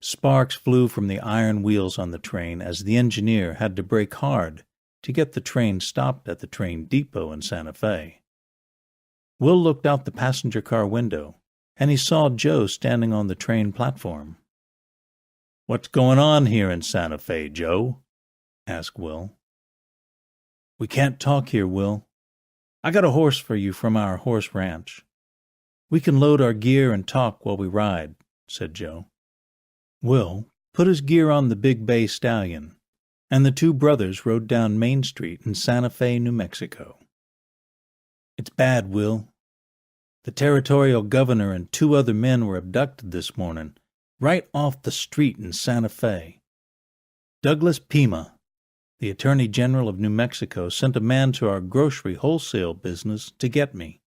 Sparks flew from the iron wheels on the train as the engineer had to brake hard to get the train stopped at the train depot in Santa Fe. Will looked out the passenger car window, and he saw Joe standing on the train platform. "What's going on here in Santa Fe, Joe?" asked Will. "We can't talk here, Will. I got a horse for you from our horse ranch. We can load our gear and talk while we ride," said Joe. Will put his gear on the big bay stallion, and the two brothers rode down Main Street in Santa Fe, New Mexico. "It's bad, Will. The territorial governor and 2 other men were abducted this morning, right off the street in Santa Fe. Douglas Pima, the Attorney General of New Mexico, sent a man to our grocery wholesale business to get me.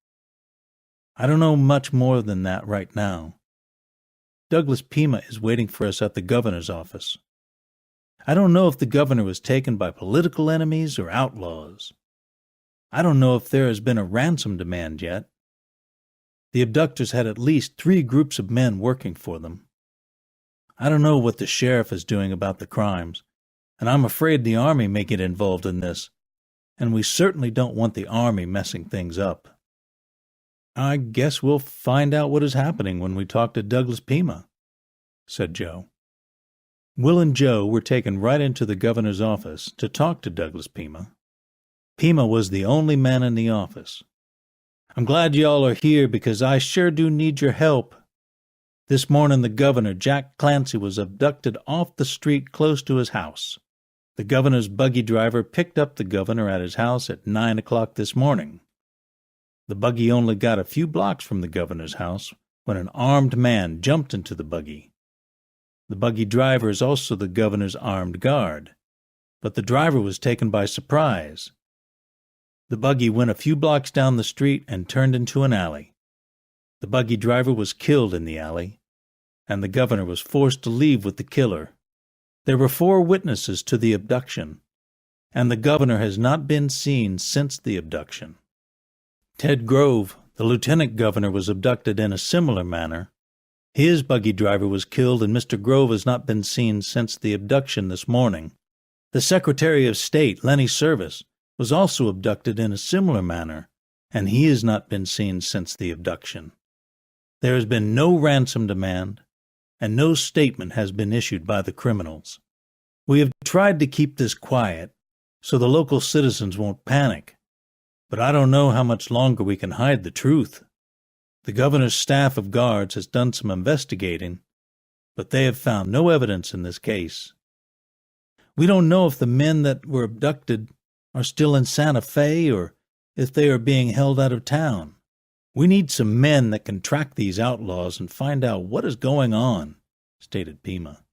I don't know much more than that right now. Douglas Pima is waiting for us at the governor's office. I don't know if the governor was taken by political enemies or outlaws. I don't know if there has been a ransom demand yet. The abductors had at least 3 groups of men working for them. I don't know what the sheriff is doing about the crimes, and I'm afraid the Army may get involved in this, and we certainly don't want the Army messing things up. I guess we'll find out what is happening when we talk to Douglas Pima," said Joe. Will and Joe were taken right into the governor's office to talk to Douglas Pima. Pima was the only man in the office. "I'm glad y'all are here because I sure do need your help. This morning the governor, Jack Clancy, was abducted off the street close to his house. The governor's buggy driver picked up the governor at his house at 9 o'clock this morning. The buggy only got a few blocks from the governor's house when an armed man jumped into the buggy. The buggy driver is also the governor's armed guard, but the driver was taken by surprise. The buggy went a few blocks down the street and turned into an alley. The buggy driver was killed in the alley, and the governor was forced to leave with the killer. There were 4 witnesses to the abduction, and the governor has not been seen since the abduction. Ted Grove, the lieutenant governor, was abducted in a similar manner. His buggy driver was killed, and Mr. Grove has not been seen since the abduction this morning. The Secretary of State, Lenny Service, was also abducted in a similar manner, and he has not been seen since the abduction. There has been no ransom demand, and no statement has been issued by the criminals. We have tried to keep this quiet so the local citizens won't panic, but I don't know how much longer we can hide the truth. The governor's staff of guards has done some investigating, but they have found no evidence in this case. We don't know if the men that were abducted are still in Santa Fe or if they are being held out of town. We need some men that can track these outlaws and find out what is going on," stated Pima.